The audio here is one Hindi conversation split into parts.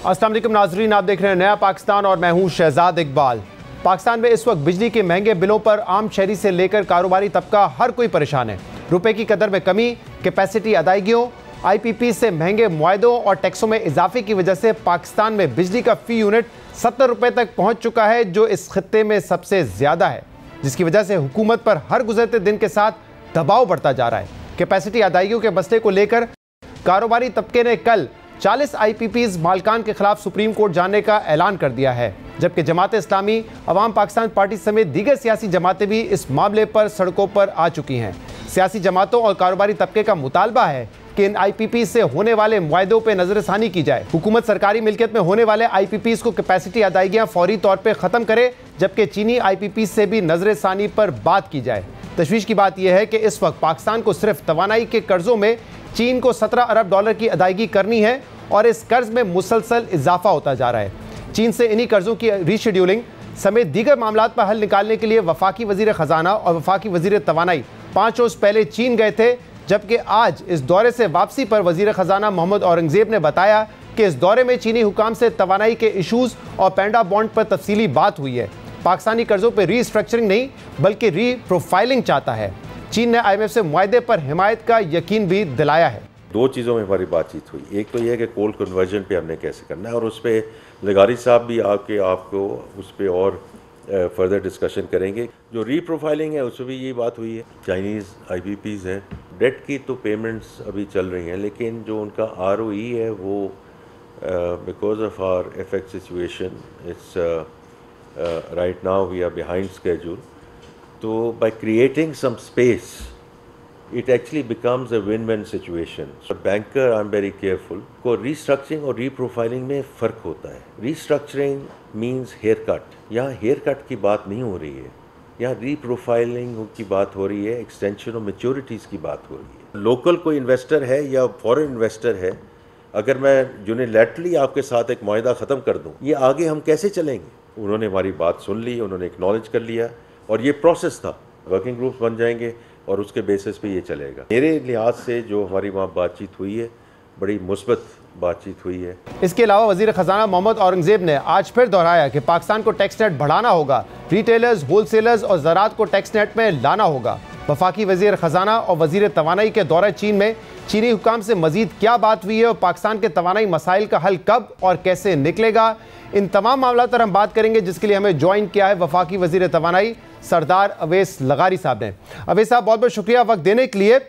अस्सलाम वालेकुम नाजरीन, आप देख रहे हैं नया पाकिस्तान और मैं हूं शहजाद इकबाल। पाकिस्तान में इस वक्त बिजली के महंगे बिलों पर आम शहरी से लेकर कारोबारी तबका हर कोई परेशान है। रुपए की कदर में कमी, कैपेसिटी अदायगियों, IPP से महंगे मुआहदों और टैक्सों में इजाफे की वजह से पाकिस्तान में बिजली का फी यूनिट 70 रुपये तक पहुँच चुका है, जो इस खित्ते में सबसे ज़्यादा है, जिसकी वजह से हुकूमत पर हर गुजरते दिन के साथ दबाव बढ़ता जा रहा है। कैपेसिटी अदायगियों के मसले को लेकर कारोबारी तबके ने कल 40 IPPs मालकान के खिलाफ सुप्रीम कोर्ट जाने का ऐलान कर दिया है, जबकि जमात इस्लामी, अवाम पाकिस्तान पार्टी समेत दीगर सियासी जमातें भी इस मामले पर सड़कों पर आ चुकी हैं। सियासी जमातों और कारोबारी तबके का मुतालबा है कि इन IPP से होने वाले मुआहदों पर नजरसानी की जाए। हुकूमत सरकारी मिल्कियत में होने वाले IPPs को कैपेसिटी अदायगियाँ फौरी तौर पर ख़त्म करे, जबकि चीनी IPP से भी नजरसानी पर बात की जाए। तशवीश की बात यह है कि इस वक्त पाकिस्तान को सिर्फ तवानाई के कर्जों में चीन को 17 अरब डॉलर की अदायगी करनी है और इस कर्ज में मुसलसल इजाफा होता जा रहा है। चीन से इन्हीं कर्जों की रीशेड्यूलिंग समेत दीगर मामलात पर हल निकालने के लिए वफाकी वजीर ख़जाना और वफाकी वजीर तवानाई 5 रोज़ पहले चीन गए थे, जबकि आज इस दौरे से वापसी पर वजीर ख़जाना मोहम्मद औरंगज़ेब ने बताया कि इस दौरे में चीनी हुकाम से तवानाई के इशूज़ और पेंडा बॉन्ड पर तफसीली बात हुई है। पाकिस्तानी कर्जों पर रीस्ट्रक्चरिंग नहीं बल्कि रीप्रोफाइलिंग चाहता है। चीन ने IMF से मुआहदे पर हिमायत का यकीन भी दिलाया है। दो चीज़ों में हमारी बातचीत हुई। एक तो यह है कि कोल कन्वर्जन पे हमने कैसे करना है, और उस पर लगारी साहब भी आके आपको उस पर और फर्दर डिस्कशन करेंगे। जो रीप्रोफाइलिंग है उसमें भी ये बात हुई है। चाइनीज़ IPPs हैं, डेट की तो पेमेंट्स अभी चल रही हैं, लेकिन जो उनका ROE है वो because of our FX situation it's right now we are behind schedule. तो by creating some space it actually becomes a win-win situation. So banker, I'm very careful. को restructuring और reprofiling में फ़र्क होता है। Restructuring means haircut. यहाँ haircut की बात नहीं हो रही है, यहाँ reprofiling की बात हो रही है, extension of maturities की बात हो रही है। Local कोई investor है या foreign investor है, अगर मैं unilaterally आपके साथ एक मुआहदा ख़त्म कर दूँ, ये आगे हम कैसे चलेंगे? उन्होंने हमारी बात सुन ली, उन्होंने एक्नॉलेज कर लिया, और ये प्रोसेस था। वर्किंग ग्रुप्स बन जाएंगे और उसके बेसिस पे ये चलेगा। मेरे लिहाज से जो हमारी वहाँ बातचीत हुई है, बड़ी मुस्बत बातचीत हुई है। इसके अलावा वज़ीर ख़जाना मोहम्मद औरंगज़ेब ने आज फिर दोहराया कि पाकिस्तान को टैक्स नेट बढ़ाना होगा, रिटेलर्स, होलसेलर्स और ज़राअत को टैक्स नेट में लाना होगा। वफाकी वज़ीर ख़जाना और वज़ीर तवानाई के दौरे चीन में चीनी हुकाम से मज़ीद क्या बात हुई है और पाकिस्तान के तवानाई मसाइल का हल कब और कैसे निकलेगा, इन तमाम मामलों पर हम बात करेंगे, जिसके लिए हमें ज्वाइन किया है वफाकी वज़ीर तवानाई सरदार अवैस लगारी साहब ने। अवैस साहब, बहुत बहुत शुक्रिया वक्त देने के लिए।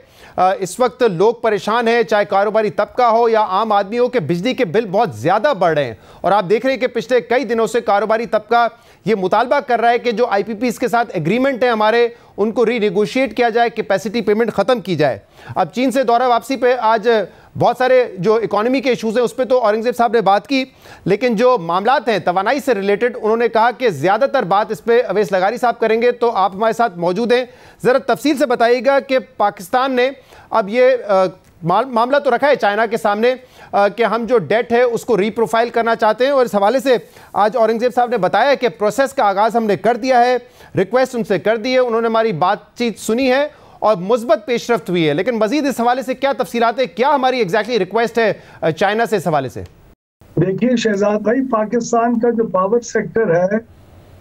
इस वक्त लोग परेशान हैं, चाहे कारोबारी तबका हो या आम आदमी हो, कि बिजली के बिल बहुत ज़्यादा बढ़ रहे हैं, और आप देख रहे हैं कि पिछले कई दिनों से कारोबारी तबका ये मुतालबा कर रहा है कि जो IPPs के साथ एग्रीमेंट है हमारे, उनको रीनेगोशिएट किया जाए, कैपेसिटी पेमेंट ख़त्म की जाए। अब चीन से दौरा वापसी पे आज बहुत सारे जो इकोनॉमी के इशूज़ हैं उस पर तो औरंगज़ेब साहब ने बात की, लेकिन जो मामलात हैं तवानाई से रिलेटेड, उन्होंने कहा कि ज़्यादातर बात इस पर अवैस लगारी साहब करेंगे। तो आप हमारे साथ मौजूद हैं, ज़रा तफसील से बताइएगा कि पाकिस्तान ने अब ये मामला तो रखा है चाइना के सामने कि हम जो डेट है उसको रीप्रोफाइल करना चाहते हैं, और इस हवाले से आज औरंगज़ेब साहब ने बताया कि प्रोसेस का आगाज़ हमने कर दिया है, रिक्वेस्ट उनसे कर दी है, उन्होंने हमारी बातचीत सुनी है और मुस्बत पेशरफ्त हुई है। लेकिन मजीद इस हवाले से क्या तफसीलात है, क्या हमारी एग्जैक्टली रिक्वेस्ट है चाइना से इस हवाले से? देखिए शहजाद भाई, पाकिस्तान का जो पावर सेक्टर है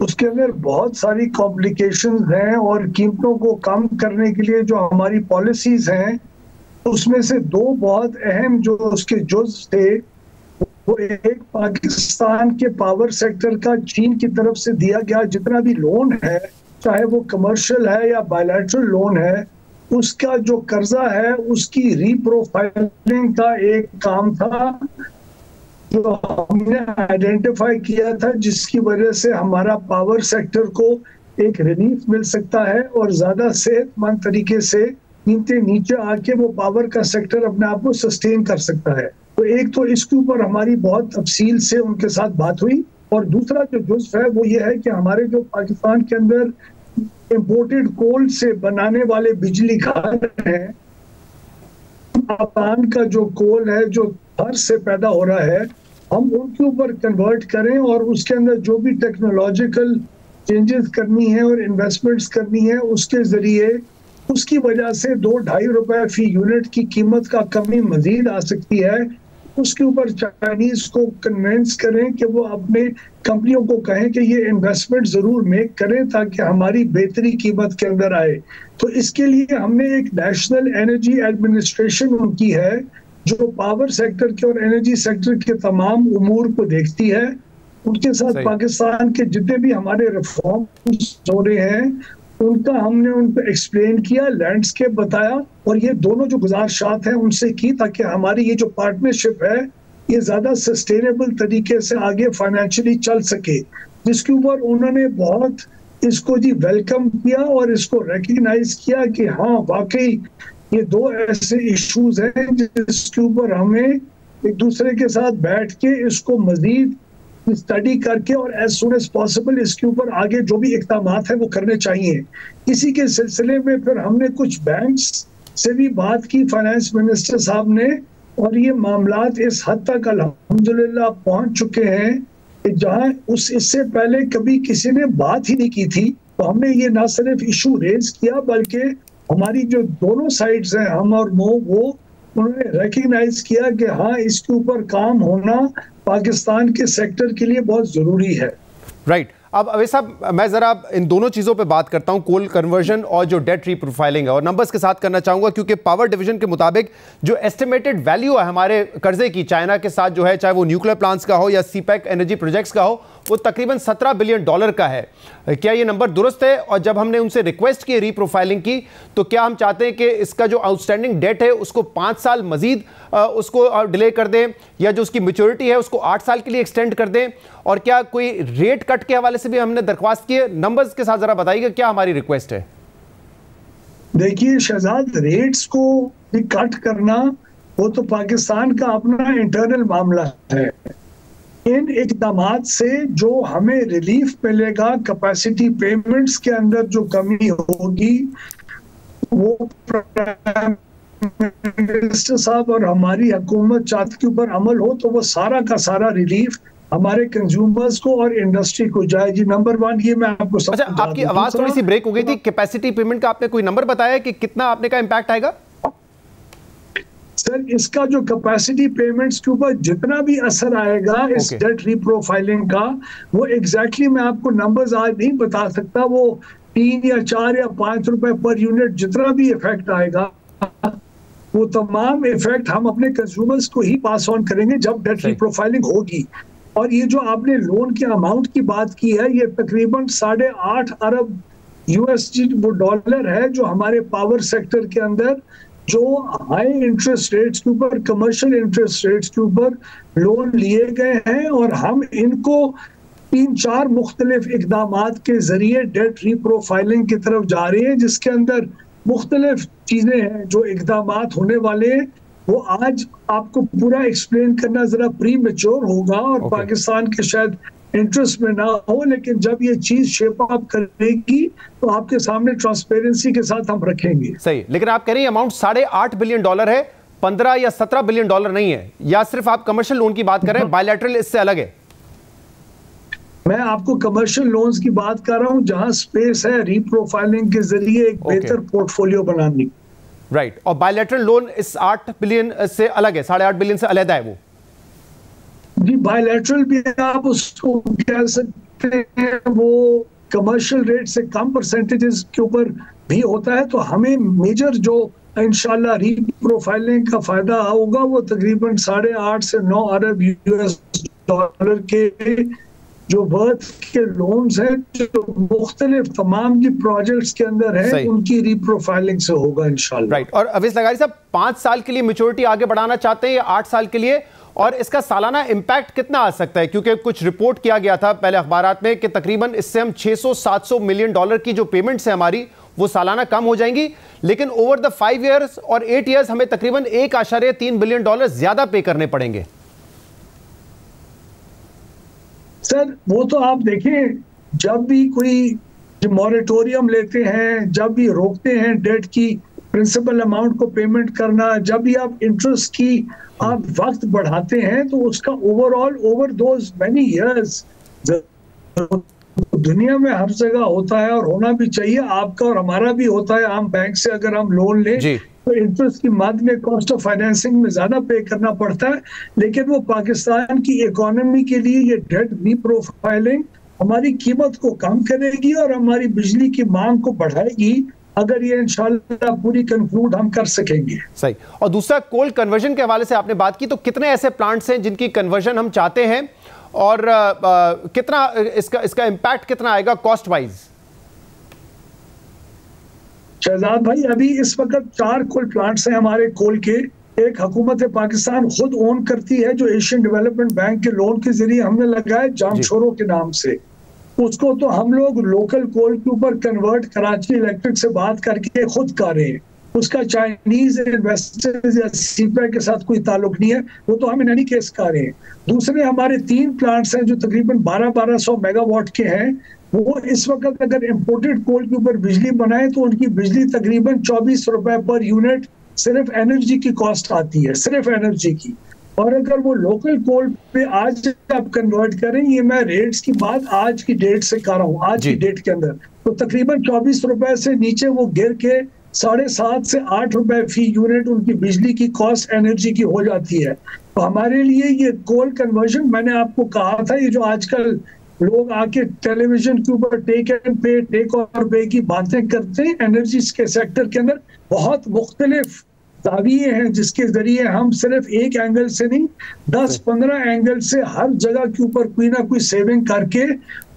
उसके अंदर बहुत सारी कॉम्प्लिकेशंस हैं, और कीमतों को कम करने के लिए जो हमारी पॉलिसीज हैं उसमें से दो बहुत अहम जो उसके जुज़ थे, वो एक पाकिस्तान के पावर सेक्टर का चीन की तरफ से दिया गया जितना भी लोन है, चाहे वो कमर्शियल है या बायलैटरल लोन है, उसका जो कर्जा है उसकी रीप्रोफाइलिंग का एक काम था जो हमने आइडेंटिफाई किया था, जिसकी वजह से हमारा पावर सेक्टर को एक रिलीफ मिल सकता है और ज्यादा सेहतमंद तरीके से कीमतें नीचे आके वो पावर का सेक्टर अपने आप को सस्टेन कर सकता है। तो एक तो इसके ऊपर हमारी बहुत तफसील से उनके साथ बात हुई, और दूसरा जो जुज़्व है वो ये है कि हमारे जो पाकिस्तान के अंदर इम्पोर्टेड कोल से बनाने वाले बिजली घर हैं, पाकिस्तान का जो कोल है जो घर से पैदा हो रहा है, हम उनके ऊपर कन्वर्ट करें और उसके अंदर जो भी टेक्नोलॉजिकल चेंजेस करनी है और इन्वेस्टमेंट्स करनी है उसके जरिए उसकी वजह से 2-2.5 रुपए फी यूनिट की कीमत का कमी मजीद आ सकती है। उसके ऊपर चाइनीज को कन्विंस करें कि वो अपने कंपनियों को कहें कि ये इन्वेस्टमेंट जरूर मेक करें ताकि हमारी बेहतरी कीमत के अंदर आए। तो इसके लिए हमने एक नेशनल एनर्जी एडमिनिस्ट्रेशन उनकी है जो पावर सेक्टर के और एनर्जी सेक्टर के तमाम उमूर को देखती है। उनके साथ पाकिस्तान के जितने भी हमारे रिफॉर्म्स हो रहे हैं उनका हमने उनको एक्सप्लेन किया, लैंडस्केप बताया और ये दोनों जो गुजारिशात हैं उनसे की ताकि हमारी ये जो पार्टनरशिप है ये ज्यादा सस्टेनेबल तरीके से आगे फाइनेंशियली चल सके, जिसके ऊपर उन्होंने बहुत इसको जी वेलकम किया और इसको रिकग्नाइज किया कि हाँ वाकई ये दो ऐसे इश्यूज हैं जिसके ऊपर हमें एक दूसरे के साथ बैठ के इसको मजीद स्टडी करके और एज सुन एज पॉसिबल इसके ऊपर आगे जो भी इक़दामात है वो करने चाहिए। इसी के सिलसिले में फिर हमने कुछ बैंक्स से भी बात की फाइनेंस मिनिस्टर साहब ने, और ये मामलात इस हद तक अल्हम्दुलिल्लाह पहुंच चुके हैं जहां इससे पहले कभी किसी ने बात ही नहीं की थी। तो हमने ये ना सिर्फ इशू रेज किया बल्कि हमारी जो दोनों साइड्स हैं हम और वो उन्होंने रिकग्नाइज किया कि हाँ इसके ऊपर काम होना पाकिस्तान के सेक्टर के लिए बहुत जरूरी है। राइट। अब अवैस साहब मैं ज़रा इन दोनों चीज़ों पे बात करता हूँ, कोल कन्वर्जन और जो डेट रीप्रोफाइलिंग है, और नंबर्स के साथ करना चाहूँगा क्योंकि पावर डिवीजन के मुताबिक जो एस्टिमेटेड वैल्यू है हमारे कर्जे की चाइना के साथ जो है, चाहे वो न्यूक्लियर प्लांट्स का हो या सीपैक एनर्जी प्रोजेक्ट्स का हो, वो तकरीबन $17 बिलियन का है। क्या ये नंबर दुरुस्त है? और जब हमने उनसे रिक्वेस्ट की रीप्रोफाइलिंग की तो क्या हम चाहते हैं कि इसका जो आउटस्टैंडिंग डेट है उसको 5 साल मजीद उसको डिले कर दें, या जो उसकी मैच्योरिटी है उसको 8 साल के लिए एक्सटेंड कर दें? और क्या कोई रेट कट के हवाले से भी हमने दरख्वास्त की है? नंबर्स के साथ जरा बताइएगा क्या हमारी रिक्वेस्ट है। देखिए शहजाद, रेट्स को भी कट करना वो तो पाकिस्तान का अपना इंटरनल मामला है। इन इक़दामात से जो हमें रिलीफ मिलेगा कैपेसिटी पेमेंट्स के अंदर जो कमी होगी वो प्राइम मिनिस्टर साहब और हमारी हुकूमत चाहती के ऊपर अमल हो तो वो सारा का सारा रिलीफ हमारे कंज्यूमर्स को और इंडस्ट्री को जाए। जी नंबर 1 ये मैं आपको अच्छा, आपकी आवाज थोड़ी सी ब्रेक हो गई थी। कैपेसिटी पेमेंट का आपने कोई नंबर बताया कि कितना आपने का इंपैक्ट आएगा? सर इसका जो कैपेसिटी पेमेंट्स के ऊपर जितना भी असर आएगा इस डेट रीप्रोफाइलिंग का, वो एग्जैक्टली मैं आपको नंबर्स आज नहीं बता सकता। वो 3 या 4 या 5 रुपए पर यूनिट जितना भी इफेक्ट आएगा वो तमाम इफेक्ट हम अपने कंज्यूमर्स को ही पास ऑन करेंगे जब डेट रीप्रोफाइलिंग होगी। और ये जो आपने लोन के अमाउंट की बात की है ये तकरीबन 8.5 अरब USD वो डॉलर है जो हमारे पावर सेक्टर के अंदर जो हाई इंटरेस्ट रेट्स के ऊपर, कमर्शियल इंटरेस्ट रेट्स के ऊपर लोन लिए गए हैं, और हम इनको 3-4 मुख्तलिफ इक़दामात के जरिए डेट रीप्रोफाइलिंग की तरफ जा रहे हैं, जिसके अंदर मुख्तलिफ चीजें हैं जो इक़दामात होने वाले हैं। वो आज आपको पूरा एक्सप्लेन करना जरा प्री मैच्योर होगा और पाकिस्तान के शायद इंटरेस्ट में ना हो, लेकिन जब ये चीज शेप अप करेगी तो आपके सामने ट्रांसपेरेंसी के साथ हम रखेंगे। सही, लेकिन आप कह रही हैं अमाउंट $8.5 बिलियन है, 15 या 17 बिलियन डॉलर नहीं है, या सिर्फ आप कमर्शियल लोन की बात कर रहे हैं? बायलैटरल इससे अलग है। मैं आपको कमर्शियल लोन्स की बात कर रहा हूं जहां स्पेस है रीप्रोफाइलिंग के जरिए एक बेहतर पोर्टफोलियो बनाने। राइट। और बायलैटरल लोन इस 8 बिलियन से अलग है, 8.5 बिलियन से अलग है वो? जी बायलैटरल भी आप उसको कह सकते हैं, वो कमर्शियल रेट से कम परसेंटेजेस के ऊपर भी होता है। तो हमें मेजर जो इंशाल्लाह रीप्रोफाइलिंग का फायदा होगा वो तकरीबन 8.5 से 9 अरब $US के जो वर्थ के लोन्स हैं जो मुख्तलिफ तमाम जो प्रोजेक्ट्स के अंदर है उनकी रीप्रोफाइलिंग से होगा इंशाल्लाह। राइट। और अवैस लगारी साहब 5 साल के लिए मैच्योरिटी आगे बढ़ाना चाहते हैं या 8 साल के लिए, और इसका सालाना इंपैक्ट कितना आ सकता है? क्योंकि कुछ रिपोर्ट किया गया था पहले अखबारात में कि तकरीबन इससे हम 600-700 मिलियन डॉलर की जो पेमेंट्स है हमारी वो सालाना कम हो जाएंगी, लेकिन ओवर द 5 ईयर्स और 8 ईयर्स हमें तकरीबन $1.3 बिलियन ज्यादा पे करने पड़ेंगे। सर वो तो आप देखें, जब भी कोई मॉरेटोरियम लेते हैं, जब भी रोकते हैं डेट की प्रिंसिपल अमाउंट को पेमेंट करना, जब भी आप इंटरेस्ट की आप वक्त बढ़ाते हैं तो उसका overall over those many years दुनिया में हर जगह होता है और होना भी चाहिए, आपका और हमारा भी होता है। आम बैंक से अगर हम लोन लें तो इंटरेस्ट की मद में, कॉस्ट ऑफ फाइनेंसिंग में ज्यादा पे करना पड़ता है, लेकिन वो पाकिस्तान की इकोनॉमी के लिए ये डेट रीप्रोफाइलिंग हमारी कीमत को कम करेगी और हमारी बिजली की मांग को बढ़ाएगी, अगर ये इंशाल्लाह पूरी कंक्लूड हम कर सकेंगे। सही। और दूसरा, कोल कन्वर्जन के हवाले से आपने बात की, तो कितने ऐसे प्लांट्स हैं जिनकी कन्वर्जन हम चाहते हैं और कितना इसका इम्पैक्ट कितना आएगा कॉस्ट वाइज? शहजाद भाई, अभी इस वक्त 4 कोल प्लांट्स हैं हमारे कोल के। एक हुकूमत पाकिस्तान खुद ओन करती है, जो एशियन डेवलपमेंट बैंक के लोन के जरिए हमने लगाया जामशोरो के नाम से। उसको तो हम लोग लोकल कोल के ऊपर कन्वर्ट कराची इलेक्ट्रिक से बात करके खुद कर रहे हैं। उसका चाइनीज इन्वेस्टर्स या सीपैक के साथ कोई ताल्लुक नहीं है, वो तो हम इन एनी केस कर रहे हैं। दूसरे हमारे 3 प्लांट्स हैं जो तकरीबन 1200 मेगावाट के हैं। वो इस वक्त अगर इम्पोर्टेड कोल के ऊपर बिजली बनाए तो उनकी बिजली तकरीबन 24 रुपए पर यूनिट सिर्फ एनर्जी की कॉस्ट आती है, सिर्फ एनर्जी की। और अगर वो लोकल कोल पे आज आप कन्वर्ट करें, ये मैं रेट्स की बात आज की डेट से कर रहा हूँ, आज की डेट के अंदर, तो तकरीबन 24 रुपए से नीचे वो गिर के 7.5 से 8 रुपए फी यूनिट उनकी बिजली की कॉस्ट एनर्जी की हो जाती है। तो हमारे लिए ये कोल कन्वर्जन, मैंने आपको कहा था, ये जो आजकल लोग आके टेलीविजन के ऊपर टेक एंड पे, टेक और पे की बातें करते हैं, एनर्जी के सेक्टर के अंदर बहुत मुख्तलिफ दाविये हैं जिसके जरिए हम सिर्फ एक एंगल से नहीं, 10-15 एंगल से हर जगह के ऊपर कोई ना कोई सेविंग करके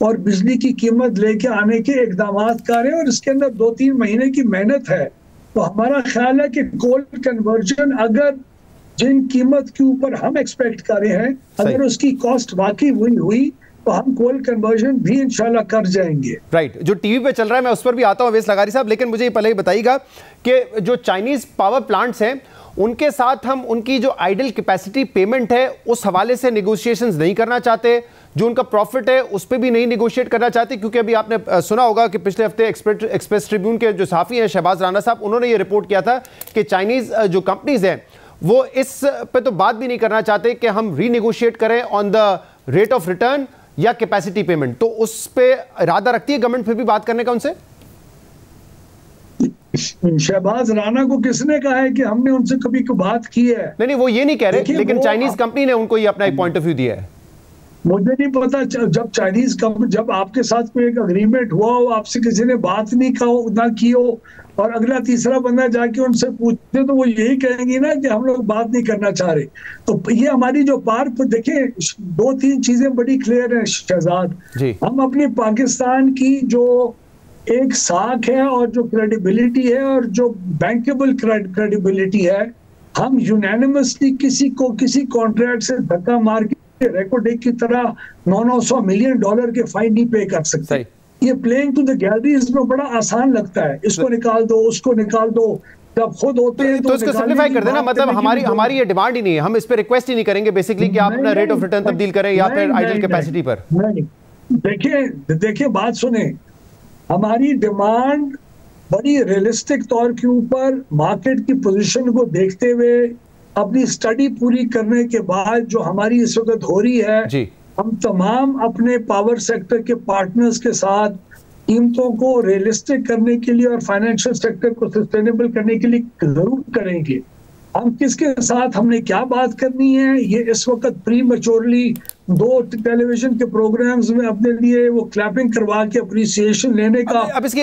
और बिजली की कीमत लेके आने के इकदाम कर रहे हैं। और इसके अंदर 2-3 महीने की मेहनत है। तो हमारा ख्याल है कि कोल कन्वर्जन अगर जिन कीमत के ऊपर हम एक्सपेक्ट कर रहे हैं, अगर उसकी कॉस्ट वाकई हुई तो हम कोल कन्वर्जन भी इंशाल्लाह कर जाएंगे। राइट। जो टीवी पे चल रहा है मैं उस पर भी आता हूं अवैस लगारी साहब, लेकिन मुझे पहले ही बताइएगा कि जो चाइनीज पावर प्लांट्स हैं उनके साथ हम उनकी जो आइडल कैपेसिटी पेमेंट है उस हवाले से नेगोशिएशंस नहीं करना चाहते, जो उनका प्रॉफिट है उस पर भी नहीं नेगोशिएट करना चाहते, क्योंकि अभी आपने सुना होगा कि पिछले हफ्ते एक्सप्रेस ट्रिब्यून के जो सहाफ़ी हैं शहबाज राना साहब, उन्होंने ये रिपोर्ट किया था कि चाइनीज जो कंपनीज हैं वो इस पे तो बात भी नहीं करना चाहते कि हम रीनेगोशिएट करें on the rate of return या कैपेसिटी पेमेंट। तो उस पे इरादा रखती है गवर्नमेंट फिर भी बात करने का उनसे? शहबाज राना को किसने कहा है कि हमने उनसे कभी बात की है? नहीं, वो ये नहीं कह रहे, लेकिन चाइनीज कंपनी ने उनको ये अपना एक पॉइंट ऑफ व्यू दिया है। मुझे नहीं पता, जब चाइनीज कंपनी, जब आपके साथ कोई एक अग्रीमेंट हुआ हो, आपसे किसी ने बात नहीं ना की हो और अगला तीसरा बंदा जाके उनसे पूछते तो वो यही कहेंगी ना कि हम लोग बात नहीं करना चाह रहे। तो ये हमारी जो देखिए 2-3 चीजें बड़ी क्लियर है शहजाद। हम अपनी पाकिस्तान की जो एक साख है और जो क्रेडिबिलिटी है और जो बैंकेबल क्रेडिबिलिटी है, हम यूनानिमसली किसी कॉन्ट्रैक्ट से धक्का मार के रेकॉर्ड की तरह $900 मिलियन के फाइन नहीं पे कर सकते। ये प्लेइंग टू द गैलरी इसमें बड़ा आसान लगता है, इसको निकाल दो उसको निकाल दो, जब खुद होते हैं तो इसको सिंपलीफाई कर देना, मतलब हमारी ये डिमांड ही नहीं है, हम इस पे रिक्वेस्ट ही नहीं करेंगे बेसिकली कि आप अपना रेट ऑफ रिटर्न तब्दील करें या फिर आइडल कैपेसिटी पर। देखिए बात सुने, हमारी डिमांड बड़ी रियलिस्टिक तौर के ऊपर मार्केट की पोजीशन को देखते हुए अपनी स्टडी पूरी करने के बाद जो हमारी इस वक्त हो रही है, हम तमाम अपने पावर सेक्टर के पार्टनर्स के साथ कीमतों को रियलिस्टिक करने के लिए और फाइनेंशियल सेक्टर को सस्टेनेबल करने के लिए जरूर करेंगे। हम किसके साथ हमने क्या बात करनी है, ये इस वक्त प्री मैच्योरली 2 टेलीविजन के प्रोग्राम्स में अपने लिए वो क्लैपिंग करवा के अप्रिसिएशन लेने का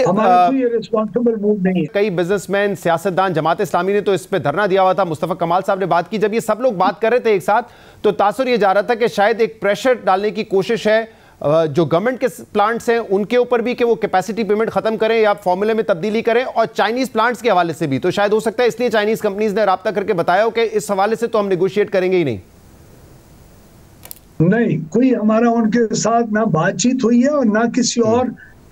हमारा कोई रिस्पॉन्सिबल मूव नहीं है। कई बिजनेसमैन, सियासतदान, जमात इस्लामी ने तो इस पे धरना दिया हुआ था। मुस्तफा कमाल साहब ने बात की। जब ये सब लोग बात कर रहे थे एक साथ, तो तासुर ये जा रहा था कि शायद एक प्रेशर डालने की कोशिश है जो गवर्नमेंट के प्लांट्स हैं उनके ऊपर भी कि वो कैपेसिटी पेमेंट खत्म करें या फॉर्मूले में तब्दीली करें, और चाइनीज प्लांट्स के हवाले से भी। तो शायद हो सकता है इसलिए चाइनीज कंपनीज ने राब्ता करके बताया हो कि इस हवाले से तो हम नेगोशिएट करेंगे ही नहीं, कोई हमारा उनके साथ ना बातचीत हुई है और ना किसी और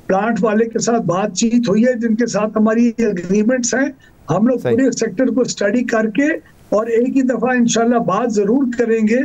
प्लांट वाले के साथ बातचीत हुई है जिनके साथ हमारी एग्रीमेंट्स हैं। हम लोग पूरे सेक्टर को स्टडी करके और एक ही दफा इंशाल्लाह बात जरूर करेंगे,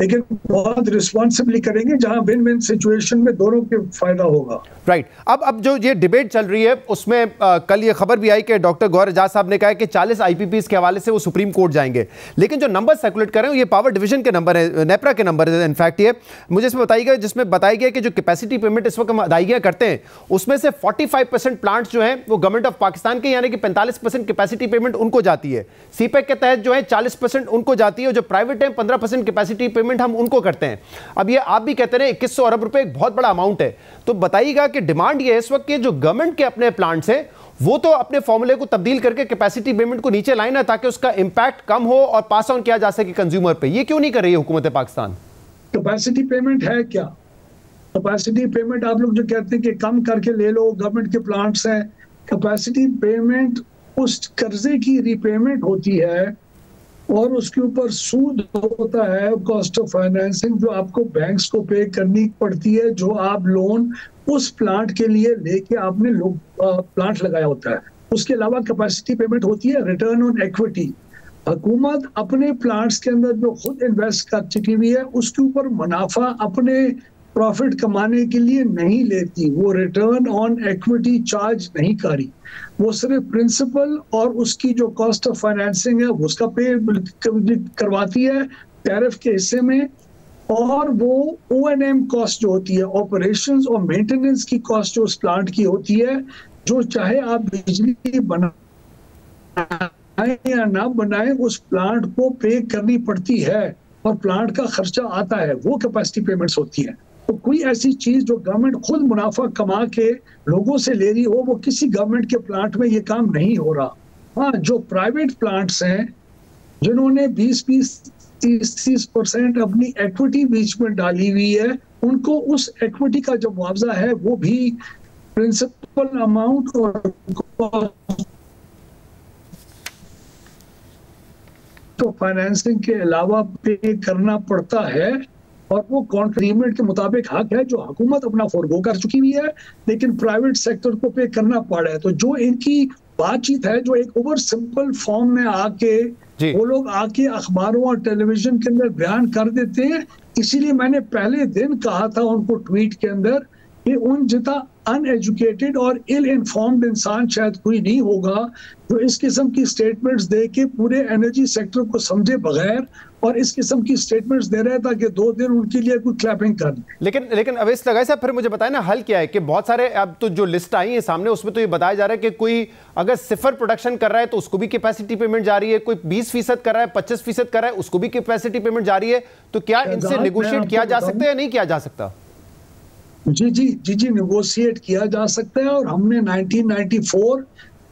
लेकिन बहुत रिस्पॉन्सिबली करेंगे, जहां विन विन सिचुएशन में दोनों के फायदा होगा। राइट। अब जो ये डिबेट चल रही है उसमें कल ये खबर भी आई कि डॉक्टर गौहर एजाज साहब ने कहा है कि 40 आईपीपीस के हवाले से वो सुप्रीम कोर्ट जाएंगे, लेकिन जो नंबर सर्कुलेट कर रहे हैं ये पावर डिवीजन के नंबर है, नेपरा के नंबर है इनफैक्ट। ये मुझे इसमें बताइएगा, जिसमें बताया गया कि जो कैपेसिटी पेमेंट इस वक्त हम अदायगियाँ करते हैं उसमें से 45% प्लांट्स जो हैं वो गवर्नमेंट ऑफ पाकिस्तान के, यानी कि 45% कैपेसिटी पेमेंट उनको जाती है। सीपैक के तहत जो है 40% उनको जाती है, जो प्राइवेट है 15% कैपेसिटी पेमेंट हम उनको करते हैं। अब ये आप भी कहते हैं 2100 अरब रुपए एक बहुत बड़ा अमाउंट है, तो बताइएगा कि डिमांड ये है इस वक्त के जो गवर्नमेंट के अपने प्लांट्स हैं वो तो अपने फॉर्मूले को तब्दील करके कैपेसिटी पेमेंट को नीचे लाए ना, ताकि उसका इंपैक्ट कम हो और पास ऑन किया जा सके कंज्यूमर पे। ये क्यों नहीं कर रही है हुकूमत पाकिस्तान? कैपेसिटी पेमेंट है क्या? कैपेसिटी पेमेंट आप लोग जो कहते हैं कि कम करके ले लो, गवर्नमेंट के प्लांट्स हैं। कैपेसिटी पेमेंट उस कर्जे की रीपेमेंट होती है और उसके ऊपर सूद होता है, कॉस्ट ऑफ फाइनेंसिंग, जो आपको बैंक्स को पे करनी पड़ती है, जो आप लोन उस प्लांट के लिए लेके आपने प्लांट लगाया होता है। उसके अलावा कैपेसिटी पेमेंट होती है रिटर्न ऑन इक्विटी। हुकूमत अपने प्लांट्स के अंदर जो खुद इन्वेस्ट कर चुकी हुई है उसके ऊपर मुनाफा अपने प्रॉफिट कमाने के लिए नहीं लेती, वो रिटर्न ऑन इक्विटी चार्ज नहीं करी, वो सिर्फ प्रिंसिपल और उसकी जो कॉस्ट ऑफ फाइनेंसिंग है उसका पे करवाती है टैरिफ के हिस्से में, और वो O&M कॉस्ट जो होती है, ऑपरेशंस और मेंटेनेंस की कॉस्ट जो उस प्लांट की होती है, जो चाहे आप बिजली बनाए या ना बनाए उस प्लांट को पे करनी पड़ती है और प्लांट का खर्चा आता है, वो कैपेसिटी पेमेंट्स होती है। तो कोई ऐसी चीज जो गवर्नमेंट खुद मुनाफा कमा के लोगों से ले रही हो, वो किसी गवर्नमेंट के प्लांट में ये काम नहीं हो रहा। हाँ, जो प्राइवेट प्लांट्स हैं जिन्होंने 20-30% अपनी इक्विटी बीच में डाली हुई है, उनको उस इक्विटी का जो मुआवजा है वो भी प्रिंसिपल अमाउंट और तो फाइनेंसिंग के अलावा पे करना पड़ता है, और वो कॉन्ट्रीमेंट के मुताबिक हक है जो हुकूमत अपना फोरगो कर चुकी हुई है, लेकिन प्राइवेट सेक्टर को पे करना पड़ा है। तो जो इनकी बातचीत है, जो एक ओवर सिंपल फॉर्म में आके वो लोग आके अखबारों और टेलीविजन के अंदर बयान कर देते हैं, इसीलिए मैंने पहले दिन कहा था उनको ट्वीट के अंदर कि उन जितना अनएजुकेटेड और इल इन्फॉर्म्ड इंसान शायद कोई नहीं होगा जो इस किस्म की स्टेटमेंट्स दे के पूरे एनर्जी सेक्टर को समझे बगैर और इस किस्म की स्टेटमेंट्स दे रहे हैं ताकि 2 दिन उनके लिए कोई क्लैपिंग कर दें। लेकिन अवैस लगाई साहब, फिर मुझे बताएं ना हल क्या है? कि बहुत सारे अब तो जो लिस्ट आई है सामने उसमें तो ये बताया जा रहा है कि कोई अगर 0 प्रोडक्शन कर रहा है तो उसको भी कैपेसिटी पेमेंट जा रही है, कोई 20% कर रहा है, 25% कर रहा है, उसको भी कैपेसिटी पेमेंट जा रही है। तो क्या इनसे नेगोशिएट किया जा सकता है या नहीं किया जा सकता? जी नेगोशिएट किया जा सकता है, और हमने 1994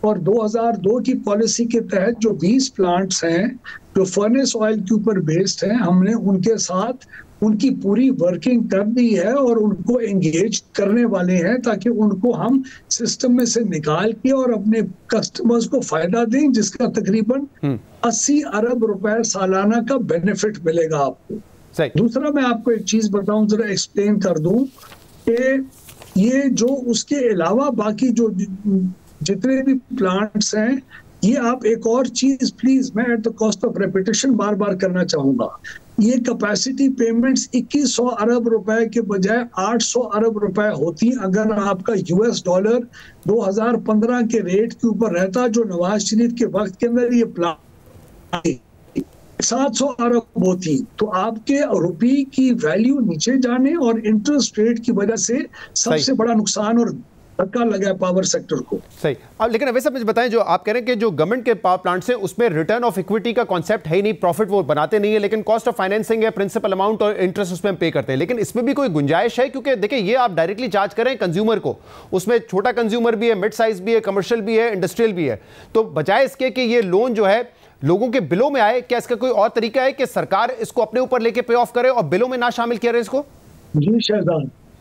और 2002 की पॉलिसी के तहत जो 20 प्लांट्स हैं जो फर्नेस ऑयल के ऊपर बेस्ड हैं, हमने उनके साथ उनकी पूरी वर्किंग कर दी है और उनको एंगेज करने वाले हैं ताकि उनको हम सिस्टम में से निकाल के और अपने कस्टमर्स को फायदा दें, जिसका तकरीबन 80 अरब रुपए सालाना का बेनिफिट मिलेगा आपको। दूसरा मैं आपको एक चीज बताऊं, जरा एक्सप्लेन कर दूं कि ये जो उसके अलावा बाकी जो जितने भी प्लांट्स हैं, ये आप एक और चीज प्लीज मैं at the cost of repetition बार बार करना चाहूंगा, ये कैपेसिटी पेमेंट्स 2100 अरब रुपए के बजाय 800 अरब रुपए होती अगर आपका US डॉलर 2015 के रेट के ऊपर रहता, जो नवाज शरीफ के वक्त के अंदर ये प्लान 700 अरब होती, तो आपके रुपये की वैल्यू नीचे जाने और इंटरेस्ट रेट की वजह से सबसे बड़ा नुकसान और धक्का लगा पावर सेक्टर को। सही। अब लेकिन वैसे मुझे बताएं, जो आप कह रहे हैं कि जो गवर्नमेंट के पावर प्लांट्स हैं उसमें रिटर्न ऑफ इक्विटी का कॉन्सेप्ट है ही नहीं, प्रॉफिट वो बनाते नहीं है, लेकिन कॉस्ट ऑफ फाइनेंसिंग है, प्रिंसिपल अमाउंट और इंटरेस्ट उसमें पे करते हैं। लेकिन इसमें भी कोई गुंजाइश है? क्योंकि देखिए ये आप डायरेक्टली चार्ज करें कंज्यूमर को, उसमें छोटा कंज्यूमर भी है, मिड साइज भी है, कमर्शियल भी है, इंडस्ट्रियल भी है, तो बजाय इसके कि ये लोन जो है लोगों के बिलों में आए, क्या इसका कोई और तरीका है कि सरकार इसको अपने ऊपर लेके पे ऑफ करे और बिलों में ना शामिल किया रहे इसको?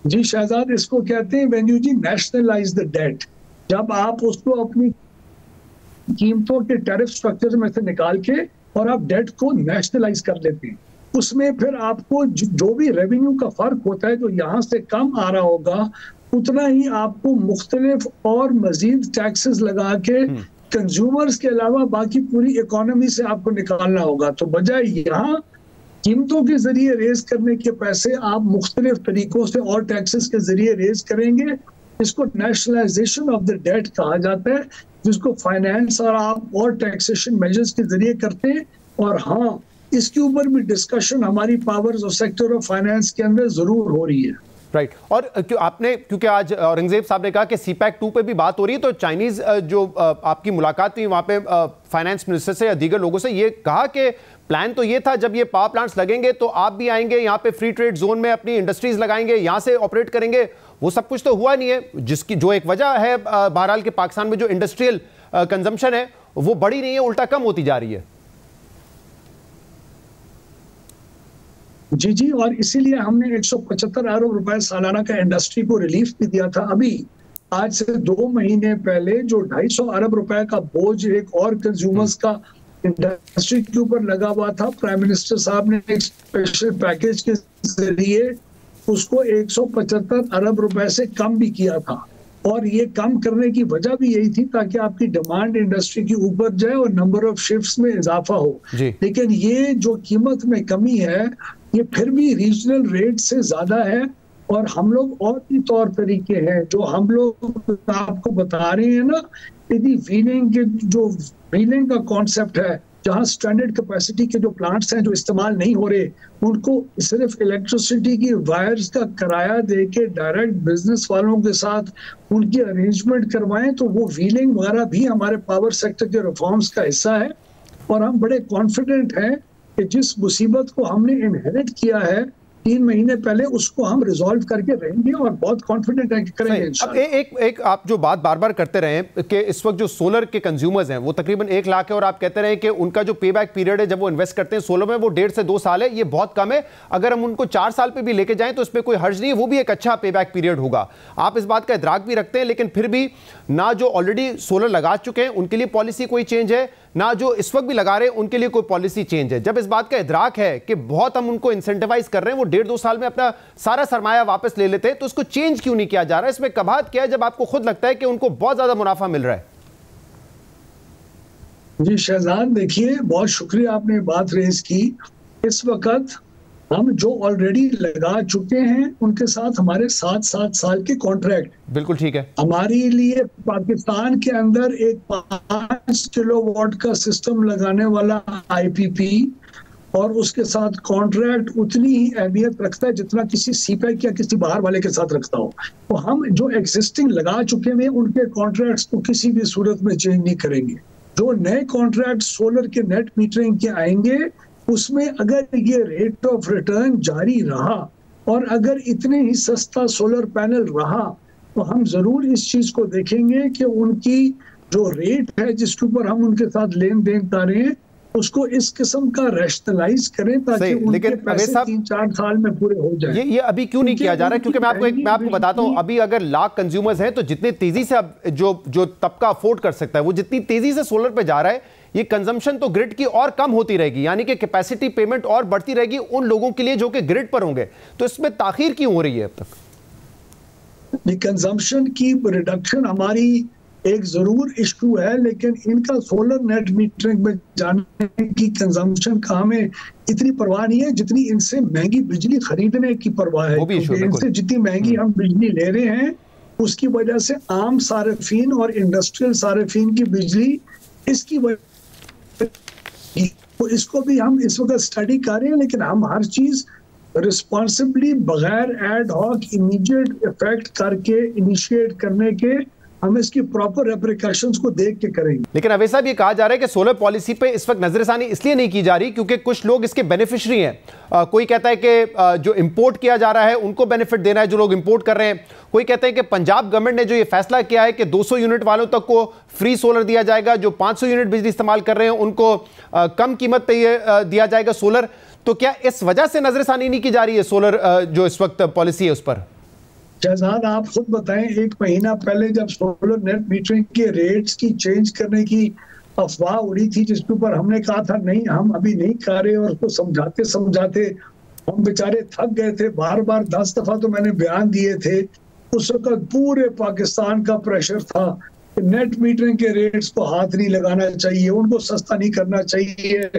जी शहजाद, इसको कहते हैं when you nationalise the debt. जब आप उसको अपनी कीमतों के टैरिफ स्ट्रक्चर में से निकाल के और आप डेट को नेशनलाइज कर लेते हैं, उसमें फिर आपको जो भी रेवेन्यू का फर्क होता है जो यहाँ से कम आ रहा होगा, उतना ही आपको मुख्तलिफ और मजीद टैक्सेस लगा के कंज्यूमर्स के अलावा बाकी पूरी इकोनॉमी से आपको निकालना होगा। तो बजाय यहाँ कीमतों के जरिए रेज करने के पैसे आप मुख्तलिफ तरीकों से और टैक्सेस के जरिए रेज करेंगे। इसको नेशनलाइजेशन ऑफ द डेट कहा जाता है, जिसको फाइनेंस और आप और टैक्सेशन मेजर्स के जरिए करते हैं। और हाँ, इसके ऊपर भी डिस्कशन हमारी पावर्स और सेक्टर ऑफ फाइनेंस के अंदर जरूर हो रही है। राइट और क्योंकि आज औरंगजेब साहब ने कहा कि सीपैक 2 पे भी बात हो रही है, तो चाइनीज जो आपकी मुलाकात हुई वहां पे फाइनेंस मिनिस्टर से या दीगर लोगों से ये कहा कि प्लान तो ये था जब ये पावर प्लांट्स लगेंगे तो आप भी आएंगे यहाँ पे, फ्री ट्रेड जोन में अपनी इंडस्ट्रीज लगाएंगे, यहाँ से ऑपरेट करेंगे। वो सब कुछ तो हुआ नहीं है, जिसकी जो एक वजह है बहरहाल के पाकिस्तान में जो इंडस्ट्रियल कंजम्पशन है वो बढ़ी नहीं है, उल्टा कम होती जा रही है। जी, और इसीलिए हमने 175 अरब रुपए सालाना का इंडस्ट्री को रिलीफ भी दिया था। अभी आज से 2 महीने पहले जो 250 अरब रुपए का बोझ एक और कंज्यूमर्स का इंडस्ट्री के ऊपर लगा हुआ था, प्राइम मिनिस्टर साहब ने एक स्पेशल पैकेज के जरिए उसको 175 अरब रुपए से कम भी किया था। और ये कम करने की वजह भी यही थी ताकि आपकी डिमांड इंडस्ट्री की ऊपर जाए और नंबर ऑफ शिफ्ट्स में इजाफा हो। लेकिन ये जो कीमत में कमी है ये फिर भी रीजनल रेट से ज्यादा है। और हम लोग और भी तौर तरीके हैं जो हम लोग आपको बता रहे हैं ना, यदि व्हीलिंग का कॉन्सेप्ट है, जहां स्टैंडर्ड कैपेसिटी के जो प्लांट्स हैं जो इस्तेमाल नहीं हो रहे, उनको सिर्फ इलेक्ट्रिसिटी की वायर्स का किराया देके डायरेक्ट बिजनेस वालों के साथ उनकी अरेंजमेंट करवाएं, तो वो व्हीलिंग वगैरह भी हमारे पावर सेक्टर के रिफॉर्म्स का हिस्सा है। और हम बड़े कॉन्फिडेंट हैं कि जिस मुसीबत को हमने इनहेरिट किया है 3 महीने पहले, उसको हम रिजॉल्व करके रहेंगे और बहुत कॉन्फिडेंट है कि करेंगे। अब एक आप जो बात बार बार करते रहे कि इस वक्त जो सोलर के कंज्यूमर्स हैं वो तकरीबन 1 लाख है, और आप कहते रहे कि उनका जो पे बैक पीरियड है जब वो इन्वेस्ट करते हैं सोलर में वो 1.5 से 2 साल है, ये बहुत कम है। अगर हम उनको 4 साल पे भी लेके जाएं तो इसमें कोई हर्ज नहीं है, वो भी एक अच्छा पे बैक पीरियड होगा। आप इस बात का इदराक भी रखते हैं, लेकिन फिर भी ना जो ऑलरेडी सोलर लगा चुके हैं उनके लिए पॉलिसी कोई चेंज है, ना जो इस वक्त भी लगा रहे हैं उनके लिए कोई पॉलिसी चेंज है। जब इस बात का इदराक है कि बहुत हम उनको इंसेंटिवाइज कर रहे हैं, वो 1.5-2 साल में अपना सारा सरमाया वापस ले लेते हैं, तो उसको चेंज क्यों नहीं किया जा रहा है? इसमें कबाहत क्या है जब आपको खुद लगता है कि उनको बहुत ज्यादा मुनाफा मिल रहा है? जी शहजाद, देखिए बहुत शुक्रिया आपने बात रेज की। इस वक्त हम जो ऑलरेडी लगा चुके हैं उनके साथ हमारे 7-7 साल के कॉन्ट्रैक्ट, बिल्कुल ठीक है। हमारे लिए पाकिस्तान के अंदर एक 5 किलोवाट का सिस्टम लगाने वाला IPP और उसके साथ कॉन्ट्रैक्ट उतनी ही अहमियत रखता है जितना किसी सीपैक या किसी बाहर वाले के साथ रखता हो। तो हम जो एग्जिस्टिंग लगा चुके हैं उनके कॉन्ट्रैक्ट्स को किसी भी सूरत में चेंज नहीं करेंगे। जो नए कॉन्ट्रैक्ट सोलर के नेट मीटरिंग के आएंगे उसमें अगर ये रेट ऑफ रिटर्न जारी रहा और अगर इतने ही सस्ता सोलर पैनल रहा, तो हम जरूर इस चीज को देखेंगे कि उनकी जो रेट है जिसके ऊपर हम उनके साथ लेन देन कर रहे हैं उसको इस किस्म का रैशनलाइज करें ताकि उनके पैसे 3-4 साल में पूरे हो जाए। ये अभी क्यों नहीं किया जा रहा है? क्योंकि मैं आपको बताता हूं, अभी अगर लाख कंज्यूमर्स हैं तो जितनी तेजी से अब जो तबका अफोर्ड कर सकता है वो जितनी तेजी से सोलर पे जा रहा है, ये कंजम्पशन तो ग्रिड की और कम होती रहेगी, यानी कि कैपेसिटी पेमेंट और बढ़ती रहेगी उन लोगों के लिए जो कि ग्रिड पर होंगे। तो इसमें ताखीर क्यों हो रही है अब तक? कंजम्पशन की रिडक्शन हमारी एक जरूर इशू है, लेकिन इनका सोलर नेट मीटरिंग में जाने की कंजम्पशन का हमें इतनी परवाह नहीं है जितनी इनसे महंगी बिजली खरीदने की परवाह है। क्योंकि इनसे जितनी महंगी हम बिजली ले रहे हैं उसकी वजह से आम सार्फिन और इंडस्ट्रियल सार्फिन की बिजली इसकी वजह, तो इसको भी हम इस वक्त स्टडी कर रहे हैं। लेकिन हम हर चीज रिस्पॉन्सिबली बगैर एड हॉक इमीडिएट इफेक्ट करके इनिशिएट करने के हम इसकी प्रॉपर रेप्रिकॉशंस को देख के करेंगे। लेकिन अवैध साहब ये कहा जा रहा है कि सोलर पॉलिसी पे इस वक्त नजरसानी इसलिए नहीं की जा रही क्योंकि कुछ लोग इसके बेनिफिशियरी हैं। कोई कहता है कि जो इंपोर्ट किया जा रहा है उनको बेनिफिट देना है जो लोग इंपोर्ट कर रहे हैं। कोई कहते हैं कि पंजाब गवर्नमेंट ने जो ये फैसला किया है कि 200 यूनिट वालों तक को फ्री सोलर दिया जाएगा, जो 500 यूनिट बिजली इस्तेमाल कर रहे हैं उनको कम कीमत पे ये दिया जाएगा सोलर। तो क्या इस वजह से नजरसानी नहीं की जा रही है सोलर जो इस वक्त पॉलिसी है उस पर? शहजाद आप खुद बताएं, 1 महीना पहले जब सोलर नेट मीटरिंग के रेट्स की चेंज करने की अफवाह उड़ी थी जिसके ऊपर हमने कहा था नहीं हम अभी नहीं कर रहे, और उसको समझाते समझाते हम बेचारे थक गए थे। बार बार 10 दफा तो मैंने बयान दिए थे। उस वक्त पूरे पाकिस्तान का प्रेशर था नेट मीटरिंग के रेट्स को हाथ नहीं लगाना चाहिए, उनको सस्ता नहीं करना चाहिए,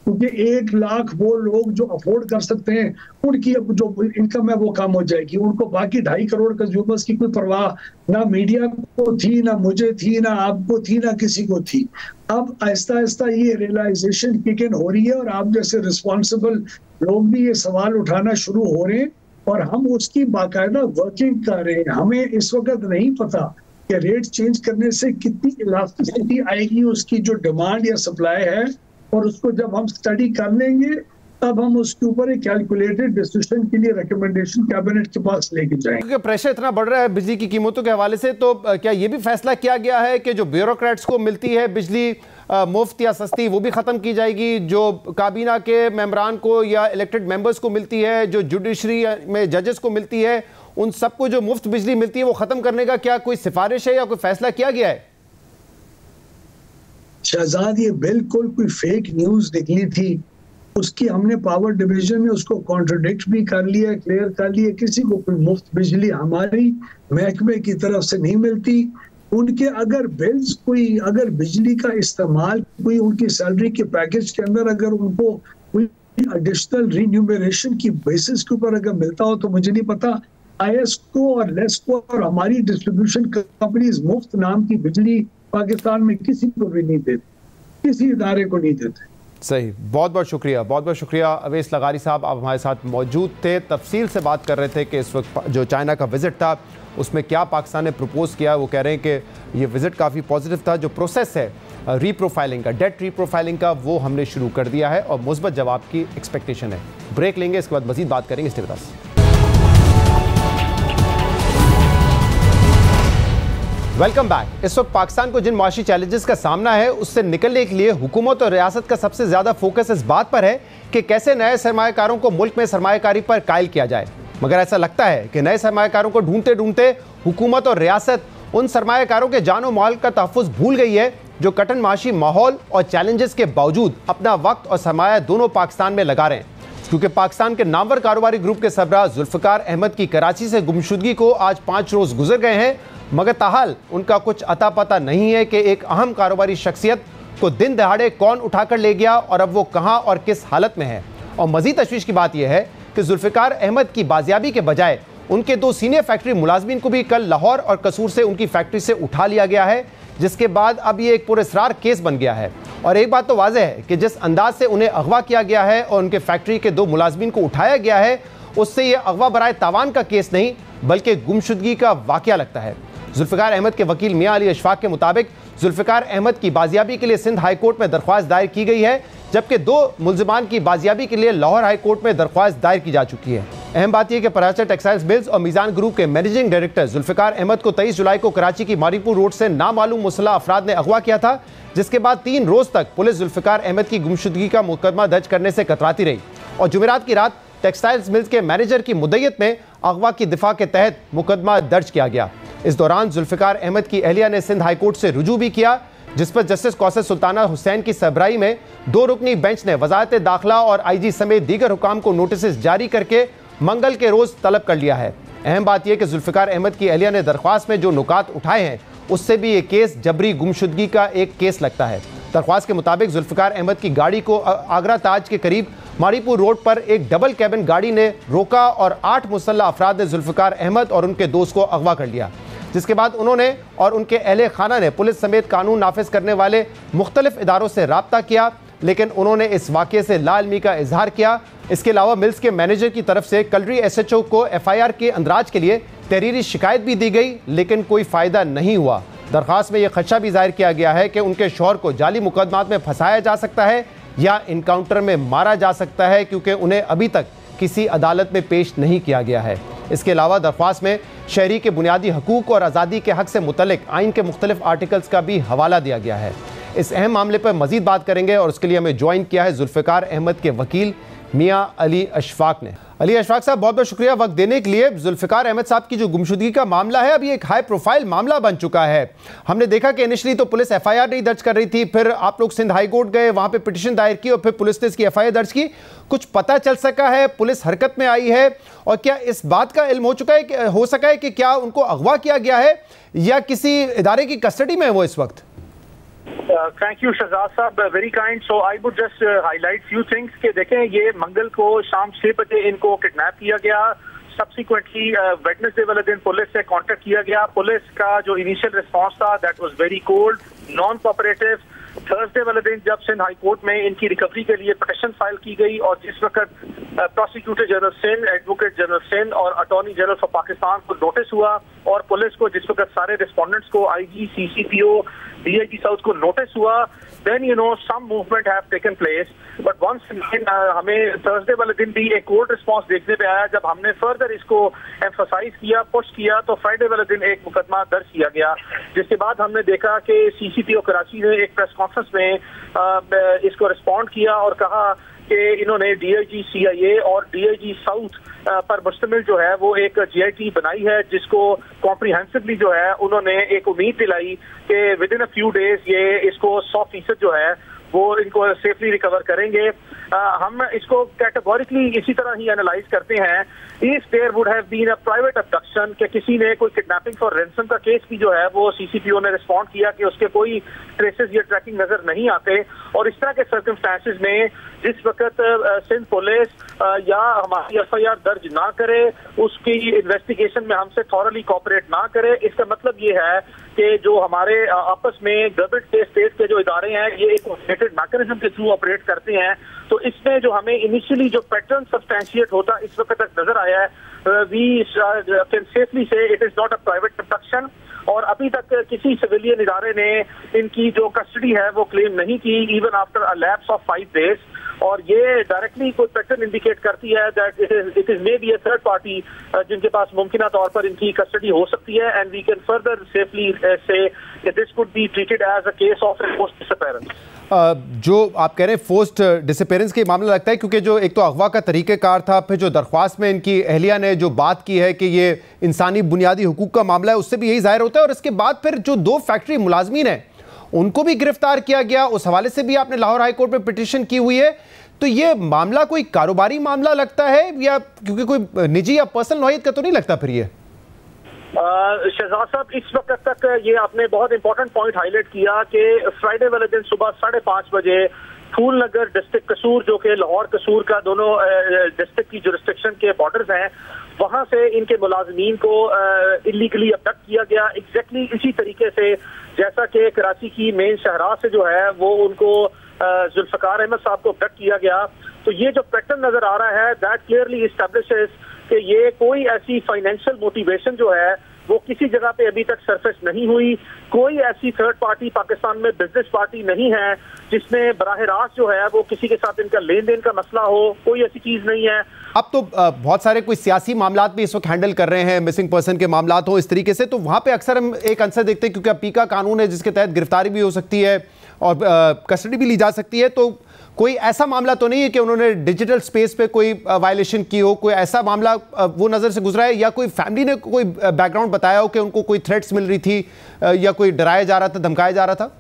क्योंकि 1 लाख वो लोग जो अफोर्ड कर सकते हैं उनकी अब जो इनकम है वो कम हो जाएगी। उनको बाकी 2.5 करोड़ कंज्यूमर्स की कोई परवाह ना मीडिया को थी, ना मुझे थी, ना आपको थी, ना किसी को थी। अब आहिस्ता आहिस्ता ये रियलाइजेशन किक इन हो रही है और आप जैसे रिस्पॉन्सिबल लोग भी ये सवाल उठाना शुरू हो रहे हैं और हम उसकी बाकायदा वर्किंग कर रहे हैं। हमें इस वक्त नहीं पता कि रेट चेंज करने से कितनी इलास्टिसिटी आएगी उसकी जो डिमांड या सप्लाई है, और उसको जब हम स्टडी कर लेंगे तब हम उसके ऊपर एक कैलकुलेटेड डिसीजन के लिए रिकमेंडेशन कैबिनेट के पास लेके जाएंगे। क्योंकि प्रेशर इतना बढ़ रहा है बिजली की कीमतों के हवाले से, तो क्या ये भी फैसला किया गया है कि जो ब्यूरोक्रेट्स को मिलती है बिजली मुफ्त या सस्ती वो भी ख़त्म की जाएगी? जो काबीना के मेंबरान को या इलेक्टेड मेंबर्स को मिलती है, जो जुडिशरी में जजेस को मिलती है, उन सबको जो मुफ्त बिजली मिलती है वो ख़त्म करने का क्या कोई सिफारिश है या कोई फैसला किया गया है? शहजाद, ये बिल्कुल कोई फेक न्यूज निकली थी, उसकी हमने पावर डिवीजन में उसको कॉन्ट्रडिक्ट भी कर लिया, क्लियर कर लिया। किसी को कोई मुफ्त बिजली हमारी महकमे की तरफ से नहीं मिलती। उनके अगर बिल्स कोई, अगर बिजली का इस्तेमाल कोई उनकी सैलरी के पैकेज के अंदर अगर उनको कोई एडिशनल रिन्यूमरेशन की बेसिस के ऊपर अगर मिलता हो तो मुझे नहीं पता। आईएसको और लेस्को और हमारी डिस्ट्रीब्यूशन कंपनीज मुफ्त नाम की बिजली पाकिस्तान में किसी को भी नहीं देते, किसी इदारे को नहीं देते। सही, बहुत बहुत शुक्रिया, बहुत बहुत शुक्रिया अवैस लगारी साहब, आप हमारे साथ मौजूद थे, तफसील से बात कर रहे थे कि इस वक्त जो चाइना का विज़िट था उसमें क्या पाकिस्तान ने प्रपोज़ किया। वो कह रहे हैं कि ये विज़िट काफ़ी पॉजिटिव था। जो प्रोसेस है रीप्रोफाइलिंग का, डेट रीप्रोफाइलिंग का, वो हमने शुरू कर दिया है और मुस्बत जवाब की एक्सपेक्टेशन है। ब्रेक लेंगे, इसके बाद मज़ीद बात करेंगे। Stay with us. Welcome back. इस वक्त पाकिस्तान को जिन माशी चैलेंजेस का सामना है उससे निकलने के लिए हुकूमत और रियासत का सबसे ज़्यादा फोकस इस बात पर है कि कैसे नए सरमायाकारों को मुल्क में सरमायाकारी पर कायल किया जाए। मगर ऐसा लगता है कि नए सरमायाकारों को ढूंढते ढूंढते हुकूमत और रियासत उन सरमायाकारों के जानो माल का तहफ़्फ़ुज़ भूल गई है जो कठिन माशी माहौल और चैलेंजेस के बावजूद अपना वक्त और सरमाया दोनों पाकिस्तान में लगा रहे हैं। क्योंकि पाकिस्तान के नामवर कारोबारी ग्रुप के सरबराह जुल्फ़िकार अहमद की कराची से गुमशुदगी को आज 5 रोज़ गुजर गए हैं, मगर ताहाल उनका कुछ अता पता नहीं है कि एक अहम कारोबारी शख्सियत को दिन दहाड़े कौन उठाकर ले गया और अब वो कहां और किस हालत में है। और मज़ीद तशवीश की बात यह है कि जुल्फ़िकार अहमद की बाजियाबी के बजाय उनके 2 सीनियर फैक्ट्री मुलाजमीन को भी कल लाहौर और कसूर से उनकी फैक्ट्री से उठा लिया गया है, जिसके बाद अब ये एक पुरअसरार केस बन गया है। और एक बात तो वाज़ेह है कि जिस अंदाज से उन्हें अगवा किया गया है और उनके फैक्ट्री के 2 मुलाजमीन को उठाया गया है, उससे ये अगवा बराए तावान का केस नहीं बल्कि गुमशुदगी का वाक़या लगता है। जुल्फ़िकार अहमद के वकील मियां अली अशफाक के मुताबिक जुल्फ़िकार अहमद की बाजियाबी के लिए सिंध हाई कोर्ट में दरख्वास्त दायर की गई है, जबकि 2 मुल्ज़िमान की बाजियाबी के लिए लाहौर हाई कोर्ट में दरख्वास्त दायर की जा चुकी है। अहम बात यह कि पराचा टेक्सटाइल्स मिल्स और मीज़ान ग्रुप के मैनेजिंग डायरेक्टर जुल्फ़िकार अहमद को 23 जुलाई को कराची की मारीपुर रोड से नामालूम मुसल्लह अफराद ने अगवा किया था, जिसके बाद 3 रोज़ तक पुलिस जुल्फ़िकार अहमद की गुमशुदगी का मुकदमा दर्ज करने से कतराती रही और जुमेरात की रात टेक्सटाइल्स मिल्स के मैनेजर की मुद्दत में अगवा की दिफा के तहत मुकदमा दर्ज किया गया। इस दौरान जुल्फ़िकार अहमद की अहलिया ने सिंध हाई कोर्ट से रुजू भी किया, जिस पर जस्टिस कौसर सुल्ताना हुसैन की सरबराही में 2 रुकनी बेंच ने वजारत दाखिला और IG समेत दीगर हुकाम को नोटिस जारी करके मंगल के रोज़ तलब कर लिया है। अहम बात यह कि जुल्फ़िकार अहमद की अहलिया ने दरख्वास्त में जो नुकात उठाए हैं उससे भी ये केस जबरी गुमशुदगी का एक केस लगता है। दरख्वास्त के मुताबिक जुल्फ़िकार अहमद की गाड़ी को आगरा ताज के करीब मारीपुर रोड पर एक डबल कैबिन गाड़ी ने रोका और 8 मुसल्लह अफराद ने जुल्फ़िकार अहमद और उनके दोस्त को अगवा कर लिया, जिसके बाद उन्होंने और उनके अहले खाना ने पुलिस समेत कानून नाफिज करने वाले मुख्तलिफ इदारों से रब्ता किया, लेकिन उन्होंने इस वाक़े से लाइल्मी का इजहार किया। इसके अलावा मिल्स के मैनेजर की तरफ से कलरी SHO को FIR के अंदराज के लिए तहरीरी शिकायत भी दी गई, लेकिन कोई फ़ायदा नहीं हुआ। दरख्वास्त में यह खदशा भी जाहिर किया गया है कि उनके शौहर को जाली मुकदमात में फंसाया जा सकता है या इनकाउंटर में मारा जा सकता है, क्योंकि उन्हें अभी तक किसी अदालत में पेश नहीं किया गया है। इसके अलावा दरख्वास्त में शहरी के बुनियादी हकूक़ और आज़ादी के हक़ से मुतल्लिक़ आइन के मुख्तलिफ आर्टिकल्स का भी हवाला दिया गया है। इस अहम मामले पर मज़ीद बात करेंगे और उसके लिए हमें ज्वाइन किया है जुल्फ़िकार अहमद के वकील मियां अली अशफाक ने। अली अशफाक साहब, बहुत बहुत शुक्रिया वक्त देने के लिए। जुल्फिकार अहमद साहब की जो गुमशुदगी का मामला है अभी एक हाई प्रोफाइल मामला बन चुका है। हमने देखा कि इनिशियली तो पुलिस एफआईआर नहीं दर्ज कर रही थी, फिर आप लोग सिंध हाई कोर्ट गए, वहां पे पिटीशन दायर की और फिर पुलिस ने इसकी एफआईआर दर्ज की। कुछ पता चल सका है, पुलिस हरकत में आई है? और क्या इस बात का इल्म हो सका है कि क्या उनको अगवा किया गया है या किसी इदारे की कस्टडी में है वो इस वक्त? थैंक यू शहजाद साहब, very kind. So I would just highlight few things कि देखें, ये मंगल को शाम 6 बजे इनको किडनैप किया गया। सब्सिक्वेंटली वेडनेसडे वाले दिन पुलिस से कांटेक्ट किया गया। पुलिस का जो इनिशियल रिस्पांस था that was very cold, non cooperative. Thursday वाले दिन जब सिंध हाई कोर्ट में इनकी रिकवरी के लिए पिटीशन फाइल की गई और जिस वक्त prosecutor general Sindh, advocate general Sindh और अटॉर्नी जनरल फॉर पाकिस्तान को नोटिस हुआ और पुलिस को जिस वक्त सारे रिस्पोंडेंट्स को आईजी, सीसीपीओ, डीआईजी साउथ को नोटिस हुआ, then you know some movement have taken place, but once again हमें थर्सडे वाले दिन भी एक कोर्ट रिस्पांस देखने पे आया। जब हमने फर्दर इसको एम्फसाइज किया, पुश किया, तो फ्राइडे वाले दिन एक मुकदमा दर्ज किया गया, जिसके बाद हमने देखा कि सीसीपीओ कराची ने एक प्रेस कॉन्फ्रेंस में इसको रिस्पॉन्ड किया और कहा कि इन्होंने डीआईजी सीआईए और डीआईजी साउथ पर मुश्तमिल जो है वो एक जीआईटी बनाई है, जिसको कॉम्प्रिहेंसिवली जो है उन्होंने एक उम्मीद दिलाई कि with in a few days ये इसको 100% जो है वो इनको सेफली रिकवर करेंगे। हम इसको कैटेगोरिकली इसी तरह ही एनालाइज करते हैं। If there would have been a private abduction, कि किसी ने कोई किडनैपिंग फॉर रैंसम का केस भी जो है वो सीसीपीओ ने रिस्पॉन्ड किया कि उसके कोई ट्रेसेस या ट्रैकिंग नजर नहीं आते, और इस तरह के सर्कमस्टांसेस में जिस वक्त सिंध पुलिस या हमारी एफआईआर दर्ज ना करे, उसकी इन्वेस्टिगेशन में हमसे थॉरली कोऑपरेट ना करे, इसका मतलब ये है कि जो हमारे आपस में गवर्नमेंट के स्टेट के जो इदारे हैं ये एक कोऑर्डिनेटेड मैकेनिज्म के थ्रू ऑपरेट करते हैं। तो इसमें जो हमें इनिशियली जो पैटर्न सब्सटेंशिएट होता इस वक्त तक नजर आया है, वी कैन सेफली से it is not a private abduction, और अभी तक किसी सिविलियन इदारे ने इनकी जो कस्टडी है वो क्लेम नहीं की, even after a lapse of 5 days. और ये डायरेक्टली कोई पैटर्न इंडिकेट करती है that it is may be a third party जिनके पास मुमकिन तौर पर इनकी कस्टडी हो सकती है, and we can further safely say this could be treated as a case of forced disappearance. जो आप कह रहे हैं फोर्स्ड डिसअपीयरेंस के मामला लगता है, क्योंकि जो एक तो अगवा का तरीक़ेकार था, फिर जो दरख्वास्त में इनकी अहलिया ने जो बात की है कि ये इंसानी बुनियादी हुकूक का मामला है, उससे भी यही जाहिर होता है। और इसके बाद फिर जो 2 फैक्ट्री मुलाजमीन हैं उनको भी गिरफ्तार किया गया, उस हवाले से भी आपने लाहौर हाई कोर्ट में पिटीशन की हुई है। तो ये मामला कोई कारोबारी मामला लगता है या क्योंकि कोई निजी या पर्सनल नौयत का तो नहीं लगता फिर ये? शहजाद साहब, इस वक्त तक ये आपने बहुत इंपॉर्टेंट पॉइंट हाईलाइट किया कि फ्राइडे वाले दिन सुबह 5:30 बजे फूल नगर डिस्ट्रिक्ट कसूर, जो कि लाहौर कसूर का दोनों डिस्ट्रिक्ट की जुरिस्डिक्शन के बॉर्डर्स हैं, वहां से इनके मुलाजमीन को इलीगली अबडक्ट किया गया। एग्जैक्टली इसी तरीके से जैसा कि कराची की मेन शहरा से जो है वो उनको जुल्फिकार अहमद साहब को अबडक्ट किया गया। तो ये जो पैटर्न नजर आ रहा है दैट क्लियरली एस्टैब्लिशेस कि ये कोई ऐसी फाइनेंशियल मोटिवेशन जो है वो किसी जगह पे अभी तक सरफेस नहीं हुई। कोई ऐसी थर्ड पार्टी पाकिस्तान में बिजनेस पार्टी नहीं है जिसमें बराह रास्त जो है वो किसी के साथ इनका लेन देन का मसला हो, कोई ऐसी चीज नहीं है। अब तो बहुत सारे कोई सियासी मामलात भी इस वक्त हैंडल कर रहे हैं, मिसिंग पर्सन के मामलात हो इस तरीके से, तो वहां पे अक्सर हम एक आंसर देखते हैं क्योंकि अब पीका कानून है जिसके तहत गिरफ्तारी भी हो सकती है और कस्टडी भी ली जा सकती है। तो कोई ऐसा मामला तो नहीं है कि उन्होंने डिजिटल स्पेस पे कोई वायलेशन की हो, कोई ऐसा मामला वो नज़र से गुजरा है या कोई फैमिली ने कोई बैकग्राउंड बताया हो कि उनको कोई थ्रेट्स मिल रही थी या कोई डराया जा रहा था, धमकाया जा रहा था?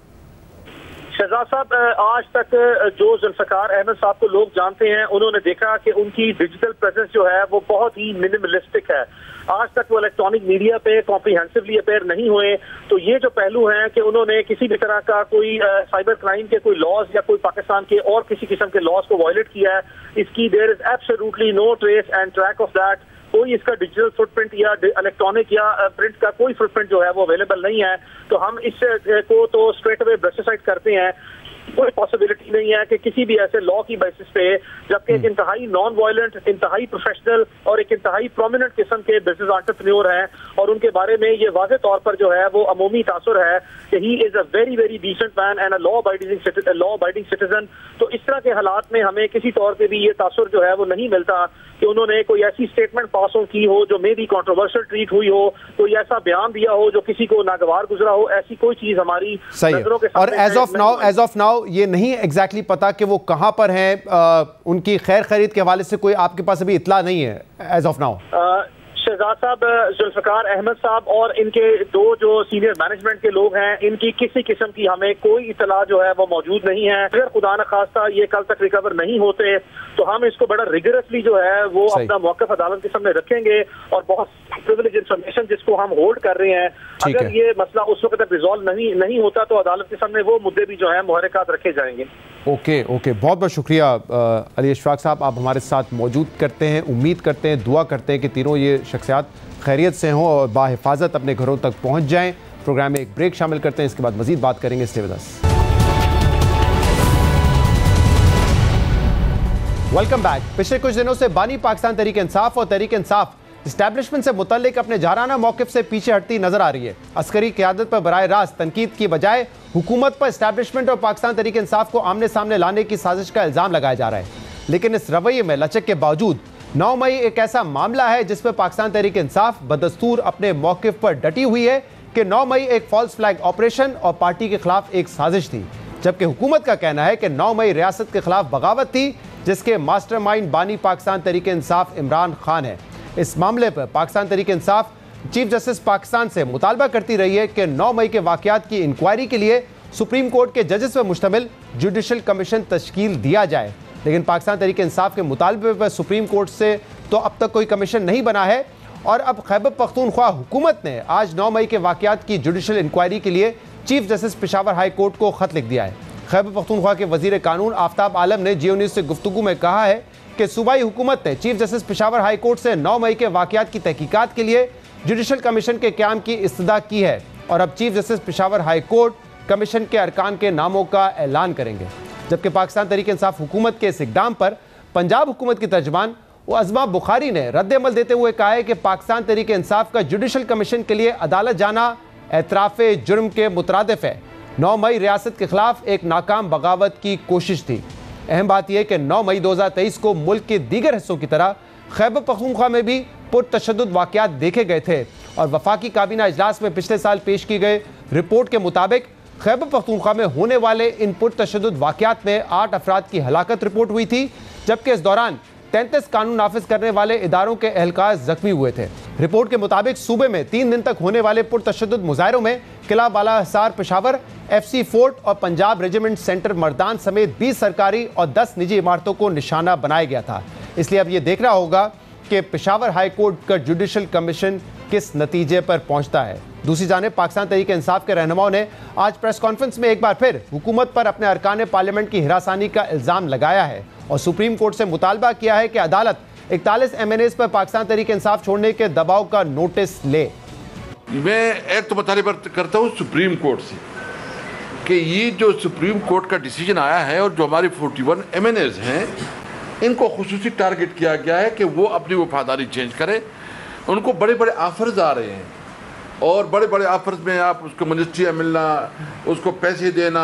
शहजाद साहब, आज तक जो जुल्फिकार अहमद साहब को लोग जानते हैं उन्होंने देखा कि उनकी डिजिटल प्रेजेंस जो है वो बहुत ही मिनिमलिस्टिक है। आज तक वो इलेक्ट्रॉनिक मीडिया पे कॉम्प्रिहेंसिवली अपेयर नहीं हुए। तो ये जो पहलू हैं कि उन्होंने किसी भी तरह का कोई साइबर क्राइम के कोई लॉज या कोई पाकिस्तान के और किसी किस्म के लॉज को वायलेट किया है, इसकी there is absolutely no trace and track of that. कोई इसका डिजिटल फुटप्रिंट या इलेक्ट्रॉनिक या प्रिंट का कोई फुटप्रिंट जो है वो अवेलेबल नहीं है। तो हम इस को तो स्ट्रेट अवे ब्रशसाइड करते हैं। कोई पॉसिबिलिटी नहीं है कि किसी भी ऐसे लॉ की बेसिस पे, जबकि एक इंतहाई नॉन वायलेंट, इंतहाई प्रोफेशनल और एक इंतहाई प्रोमिनेंट किस्म के बिजनेस एंटरप्रेन्योर हैं और उनके बारे में ये वाज़े तौर पर जो है वो अमूमी तासुर है कि he is a very very decent man and a law abiding citizen. तो इस तरह के हालात में हमें किसी तौर पे भी ये तासुर जो है वो नहीं मिलता कि उन्होंने कोई ऐसी स्टेटमेंट पास की हो जो मे बी कंट्रोवर्शियल ट्रीट हुई हो, कोई ऐसा बयान दिया हो जो किसी को नागवार गुजरा हो, ऐसी कोई चीज हमारी नजरों के सामने। और एज ऑफ नाउ ये नहीं एग्जैक्टली पता कि वो कहां पर हैं, उनकी खैर खरीद के हवाले से कोई आपके पास अभी इतला नहीं है एज ऑफ नाउ? शहजाद साहब, जुल्फकार अहमद साहब और इनके दो जो सीनियर मैनेजमेंट के लोग हैं, इनकी किसी किस्म की हमें कोई इतला जो है वो मौजूद नहीं है। अगर खुदा न खास्ता ये कल तक रिकवर नहीं होते तो हम इसको बड़ा रिगरसली जो है वो अपना मौक़िफ़ अदालत के सामने रखेंगे और बहुत प्रिविलेज इंफॉर्मेशन जिसको हम होल्ड कर रहे हैं, अगर ये मसला उस वक्त तक रिजॉल्व नहीं होता तो अदालत के सामने वो मुद्दे भी जो है मुहर्रिकात रखे जाएंगे। ओके, बहुत बहुत शुक्रिया अली अशफाक साहब, आप हमारे साथ मौजूद करते हैं। उम्मीद करते हैं, दुआ करते हैं कि तीनों ये शख्सियात खैरियत से हों और बाहिफाजत अपने घरों तक पहुंच जाएं। प्रोग्राम में एक ब्रेक शामिल करते हैं, इसके बाद मजीद बात करेंगे। Stay with us. Welcome back. पिछले कुछ दिनों से बानी पाकिस्तान तहरीक इंसाफ और तहरीक इंसाफ इस्टेब्लिशमेंट से मुतल्लिक अपने जाराना मौक़िफ़ से पीछे हटती नजर आ रही है। अस्करी क़यादत पर बराह रास्त तनकीद की बजाय हुकूमत पर इस्टेब्लिशमेंट और पाकिस्तान तहरीक इंसाफ को आमने सामने लाने की साजिश का इल्ज़ाम लगाया जा रहा है। लेकिन इस रवैये में लचक के बावजूद 9 मई एक ऐसा मामला है जिस पर पाकिस्तान तहरीक इंसाफ बदस्तूर अपने मौक़िफ़ पर डटी हुई है कि 9 मई एक फॉल्स फ्लैग ऑपरेशन और पार्टी के खिलाफ एक साजिश थी, जबकि हुकूमत का कहना है कि 9 मई रियासत के खिलाफ बगावत थी जिसके मास्टरमाइंड बानी पाकिस्तान तहरीक इंसाफ इमरान खान है। इस मामले पर पाकिस्तान तहरीक इंसाफ चीफ जस्टिस पाकिस्तान से मुतालबा करती रही है कि 9 मई के वाक़यात की इंक्वायरी के लिए सुप्रीम कोर्ट के जजेस पर मुश्तमिल जुडिशल कमीशन तश्कील दिया जाए। लेकिन पाकिस्तान तहरीक इंसाफ के मुतालबे पर सुप्रीम कोर्ट से तो अब तक कोई कमीशन नहीं बना है और अब खैबर पख्तूनख्वा हुकूमत ने आज 9 मई के वाक़यात की जुडिशल इंक्वायरी के लिए chief justice Peshawar high court को खत लिख दिया है। खैबर पख्तूनख्वा के वजीर कानून आफ्ताब आलम ने जियो न्यूज़ से गुफ्तगू में कहा है कि सूबाई हुकूमत ने chief justice Peshawar high court से 9 मई के वाक़यात की तहकीकात के लिए जुडिशल कमीशन के क़याम की इस्तदा की है और अब chief justice Peshawar high court commission के अरकान के नामों का ऐलान करेंगे। जबकि पाकिस्तान तहरीक इंसाफ हुकूमत के इस इक़दाम पर पंजाब हुकूमत की तर्जमान अज़मा बुखारी ने रद्द-ए-अमल देते हुए कहा है कि पाकिस्तान तहरीक इंसाफ का जुडिशल कमीशन के लिए अदालत जाना एतराफ़े जुर्म के मुतरादिफ है। 9 मई रियासत के खिलाफ एक नाकाम बगावत की कोशिश थी। अहम बात यह है कि 9 मई 2023 को मुल्क के दीगर हिस्सों की तरह खैबर पख्तूनख्वा में भी पुरतशद्दुद वाक़यात देखे गए थे और वफाकी काबीना इजलास में पिछले साल पेश की गई रिपोर्ट के मुताबिक खैबर पख्तूनख्वा में होने वाले इन पुरतशद्दुद वाक़यात में 8 अफराद की हलाकत रिपोर्ट हुई थी, जबकि इस दौरान 33 कानून नाफिज करने वाले इदारों के एहलकार जख्मी हुए थे। रिपोर्ट के मुताबिक सूबे में 3 दिन तक होने वाले पुरतशद्दुद मुजाहरों में किला बाला हिसार पेशावर, FC फोर्ट और पंजाब रेजिमेंट सेंटर मर्दान समेत 20 सरकारी और 10 निजी इमारतों को निशाना बनाया गया था। इसलिए अब यह देखना होगा कि पेशावर हाई कोर्ट का जुडिशल कमीशन किस नतीजे पर पहुंचता है। दूसरी जानिब पाकिस्तान तहरीक इंसाफ के रहनुमाओं ने आज प्रेस कॉन्फ्रेंस में एक बार फिर हुकूमत पर अपने अरकान पार्लियामेंट की हिरासानी का इल्ज़ाम लगाया है और सुप्रीम कोर्ट से मुतालबा किया है कि अदालत 41 MNAs पर पाकिस्तान तहरीक इंसाफ छोड़ने के दबाव का नोटिस ले। मैं एक तो मुतालिबा करता हूँ सुप्रीम कोर्ट से कि ये जो सुप्रीम कोर्ट का डिसीजन आया है और जो हमारे 41 MNAs हैं इनको खुसूसी टारगेट किया गया है कि वो अपनी वफादारी चेंज करें। उनको बड़े बड़े ऑफर्स आ रहे हैं और बड़े बड़े ऑफर्स में आप उसको मिनिस्ट्रियाँ मिलना, उसको पैसे देना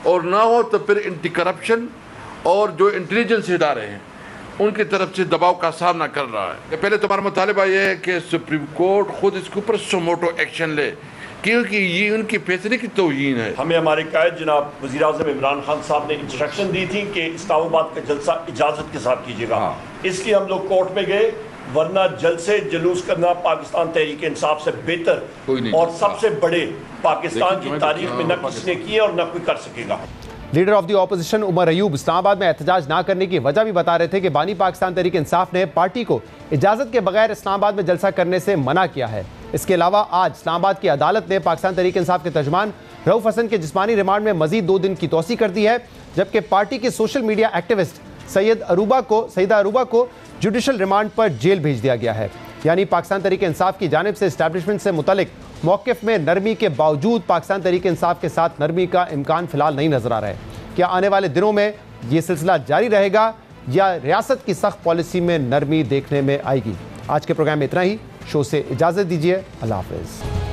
और ना हो तो फिर एंटी करप्शन और जो इंटेलिजेंस इदारे हैं उनकी तरफ से दबाव का सामना कर रहा है। पहले तो हमारा मुतालिबा यह है कि सुप्रीम कोर्ट खुद इसके ऊपर सुमोटो एक्शन ले क्योंकि ये उनकी फैसले की तौहीन है। हमें हमारे कायद जनाब वज़ीर आज़म इमरान खान साहब ने इंस्ट्रक्शन दी थी कि इस्लामाबाद का जलसा इजाज़त के साथ कीजिएगा। इसलिए हम लोग कोर्ट में गए, वरना जलसे जुलूस करना पाकिस्तान तहरीक इंसाफ से बेहतर और सबसे बड़े पाकिस्तान की तारीख में न किसी ने किए और न कोई कर सकेगा। Leader of the opposition Umar Ayub Islamabad में एहतजाज ना करने की वजह भी बता रहे थे कि बानी पाकिस्तान तहरीक इंसाफ ने पार्टी को इजाज़त के बगैर इस्लामाबाद में जलसा करने से मना किया है। इसके अलावा आज इस्लामाबाद की अदालत ने पाकिस्तान तहरीक इंसाफ के तर्जमान रऊफ हसन के जिस्मानी रिमांड में मजीद 2 दिन की तोसी कर दी है, जबकि पार्टी के social media activist Sayeda Aruba को जुडिशल रिमांड पर जेल भेज दिया गया है। यानी पाकिस्तान तहरीक इंसाफ की जानिब से इस्टेब्लिशमेंट से मुतल्लिक मौक़िफ़ में नरमी के बावजूद पाकिस्तान तहरीक इंसाफ के साथ नरमी का इम्कान फ़िलहाल नहीं नज़र आ रहा है। क्या आने वाले दिनों में ये सिलसिला जारी रहेगा या रियासत की सख्त पॉलिसी में नरमी देखने में आएगी? आज के प्रोग्राम में इतना ही। शो से इजाज़त दीजिए। अल्लाह हाफ़िज़।